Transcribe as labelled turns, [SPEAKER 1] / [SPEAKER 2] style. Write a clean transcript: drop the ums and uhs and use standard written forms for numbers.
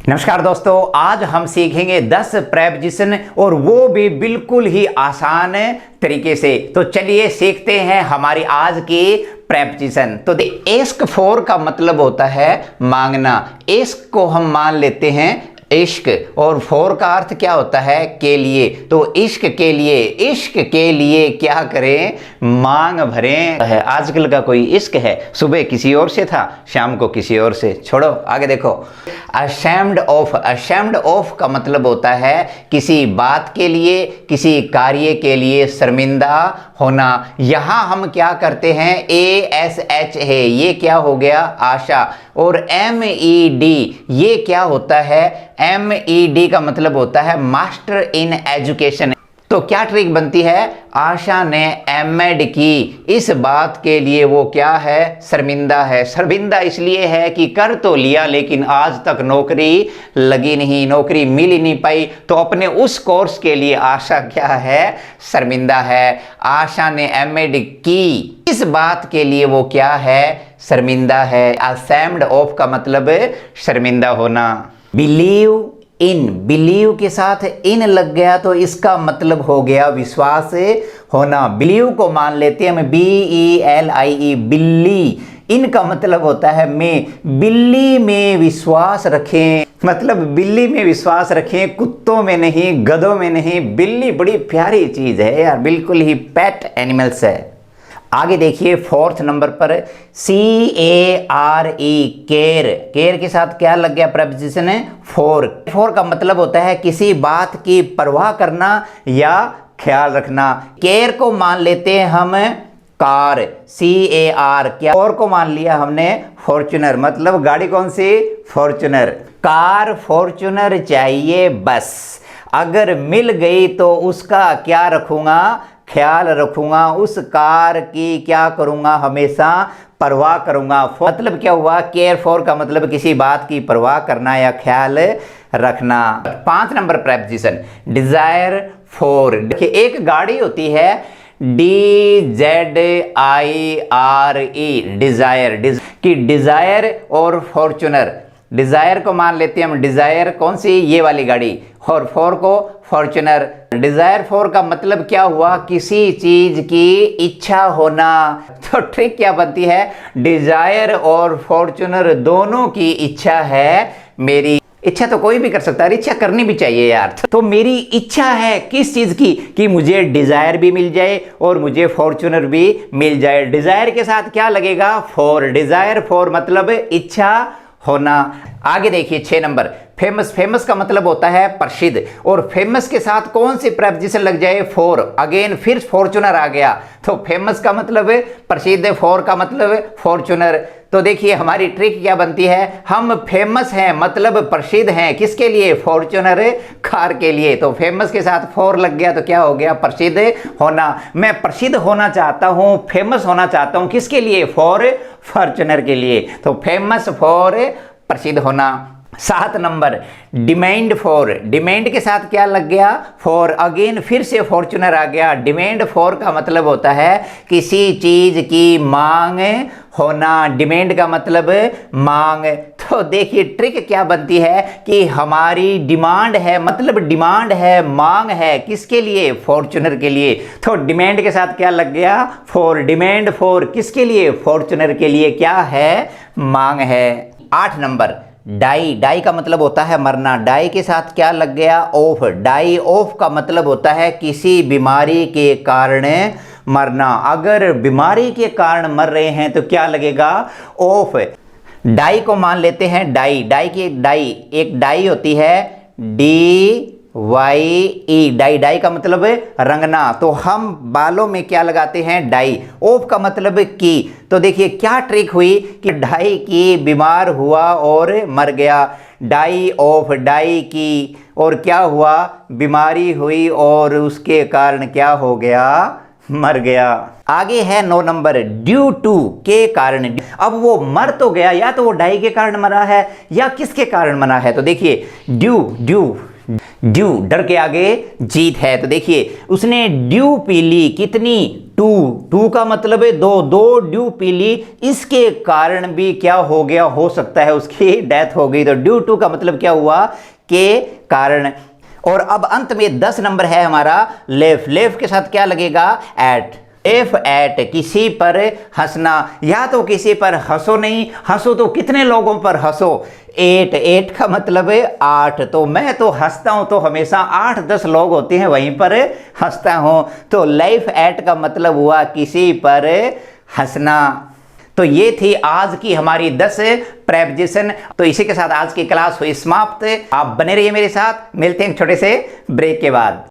[SPEAKER 1] नमस्कार दोस्तों, आज हम सीखेंगे 10 प्रेपोजिशन और वो भी बिल्कुल ही आसान तरीके से। तो चलिए सीखते हैं हमारी आज की प्रेपोजिशन। तो इश्क फॉर का मतलब होता है मांगना। इश्क को हम मान लेते हैं इश्क, और फॉर का अर्थ क्या होता है के लिए। तो इश्क के लिए क्या करें, मांग भरें। है आजकल का कोई इश्क है, सुबह किसी और से था, शाम को किसी और से। छोड़ो, आगे देखो। अशैम्ड ऑफ का मतलब होता है किसी बात के लिए, किसी कार्य के लिए शर्मिंदा होना। यहां हम क्या करते हैं, ASH है, ये क्या हो गया आशा। और MED ये क्या होता है, MED का मतलब होता है मास्टर इन एजुकेशन। तो क्या ट्रिक बनती है, आशा ने MED की, इस बात के लिए वो क्या है, शर्मिंदा है। शर्मिंदा इसलिए है कि कर तो लिया लेकिन आज तक नौकरी लगी नहीं, नौकरी मिल ही नहीं पाई। तो अपने उस कोर्स के लिए आशा क्या है, शर्मिंदा है। आशा ने MED की, इस बात के लिए वो क्या है, शर्मिंदा है। अशैम्ड ऑफ का मतलब शर्मिंदा होना। बिलीव के साथ इन लग गया तो इसका मतलब हो गया विश्वास होना। बिलीव को मान लेते हैं हम, BELIE, बिल्ली। इनका मतलब होता है मैं, बिल्ली में विश्वास रखें, मतलब बिल्ली में विश्वास रखें, कुत्तों में नहीं, गधों में नहीं। बिल्ली बड़ी प्यारी चीज है यार, बिल्कुल ही पेट एनिमल्स है। आगे देखिए, 4th नंबर पर CARE, केयर के साथ क्या लग गया प्रेपोजिशन है, फॉर का मतलब होता है किसी बात की परवाह करना या ख्याल रखना। केयर को मान लेते हैं हम कार, CAR, क्या और को मान लिया हमने फॉर्च्यूनर, मतलब गाड़ी कौन सी, फॉर्च्यूनर। कार फॉर्च्यूनर चाहिए बस, अगर मिल गई तो उसका क्या रखूंगा, ख्याल रखूंगा। उस कार की क्या करूंगा, हमेशा परवाह करूंगा। मतलब क्या हुआ, केयर फॉर का मतलब किसी बात की परवाह करना या ख्याल रखना। 5 नंबर प्रेपोजिशन डिजायर फॉर। देखिए एक गाड़ी होती है DZIRE, डिजायर, कि डिजायर और फॉर्च्यूनर। डिजायर को मान लेते हैं हम, डिजायर कौन सी, ये वाली गाड़ी, और फॉर को फॉर्च्यूनर। डिजायर फॉर का मतलब क्या हुआ, किसी चीज की इच्छा होना। तो ट्रिक क्या बनती है, डिजायर और फॉर्च्यूनर दोनों की इच्छा है मेरी। इच्छा तो कोई भी कर सकता है, इच्छा करनी भी चाहिए यार। तो मेरी इच्छा है किस चीज की, कि मुझे डिजायर भी मिल जाए और मुझे फॉर्च्यूनर भी मिल जाए। डिजायर के साथ क्या लगेगा, फॉर। डिजायर फॉर मतलब इच्छा होना। आगे देखिए 6 नंबर, फेमस का मतलब होता है प्रसिद्ध, और फेमस के साथ कौन सी प्रेपोजिशन लग जाए, फॉर। अगेन फिर फॉर्च्यूनर आ गया, तो फेमस का मतलब प्रसिद्ध, फॉर का मतलब फॉर्च्यूनर। तो देखिए हमारी ट्रिक क्या बनती है, हम फेमस हैं मतलब प्रसिद्ध हैं, किसके लिए, फॉर्च्यूनर कार के लिए। तो फेमस के साथ फॉर लग गया तो क्या हो गया, प्रसिद्ध होना। मैं प्रसिद्ध होना चाहता हूं, फेमस होना चाहता हूं, किसके लिए, फॉर फॉर्च्यूनर के लिए। तो फेमस फॉर प्रसिद्ध होना। 7 नंबर डिमांड फॉर। डिमांड के साथ क्या लग गया, फॉर। अगेन फिर से फॉर्च्यूनर आ गया। डिमांड फॉर का मतलब होता है किसी चीज की मांग होना। डिमांड का मतलब मांग। तो देखिए ट्रिक क्या बनती है कि हमारी डिमांड है, मतलब डिमांड है, मांग है, किसके लिए, फॉर्च्यूनर के लिए। तो डिमांड के साथ क्या लग गया, फॉर। डिमांड फॉर किसके लिए, फॉर्च्यूनर के लिए क्या है, मांग है। 8 नंबर डाई का मतलब होता है मरना। डाई के साथ क्या लग गया, ऑफ। डाई ऑफ का मतलब होता है किसी बीमारी के कारण मरना। अगर बीमारी के कारण मर रहे हैं तो क्या लगेगा, ऑफ। डाई को मान लेते हैं डाई एक डाई होती है DYE, डाई का मतलब रंगना। तो हम बालों में क्या लगाते हैं, डाई। ऑफ का मतलब की। तो देखिए क्या ट्रिक हुई कि डाई की बीमार हुआ और मर गया। डाई ऑफ, डाई की, और क्या हुआ, बीमारी हुई और उसके कारण क्या हो गया, मर गया। आगे है 9 नंबर ड्यू टू, के कारण। अब वो मर तो गया, या तो वो डाई के कारण मरा है या किसके कारण मरा है। तो देखिए ड्यू ड्यू, डर के आगे जीत है। तो देखिए उसने ड्यू पी ली, कितनी, 2 का मतलब है 2 ड्यू पी ली, इसके कारण भी क्या हो गया, हो सकता है उसकी डेथ हो गई। तो ड्यू टू का मतलब क्या हुआ, के कारण। और अब अंत में 10 नंबर है हमारा लेफ, लेफ के साथ क्या लगेगा, एट, एफ एट, किसी पर हंसना, या तो किसी पर हंसो नहीं, हंसो तो कितने लोगों पर हंसो, 8, 8 का मतलब है 8, तो मैं तो हंसता हूं तो हमेशा 8-10 लोग होते हैं वहीं पर हंसता हूं। तो लाइफ एट का मतलब हुआ किसी पर हंसना। तो ये थी आज की हमारी 10 प्रेपोजिशन। तो इसी के साथ आज की क्लास हुई समाप्त। आप बने रहिए मेरे साथ, मिलते हैं छोटे से ब्रेक के बाद।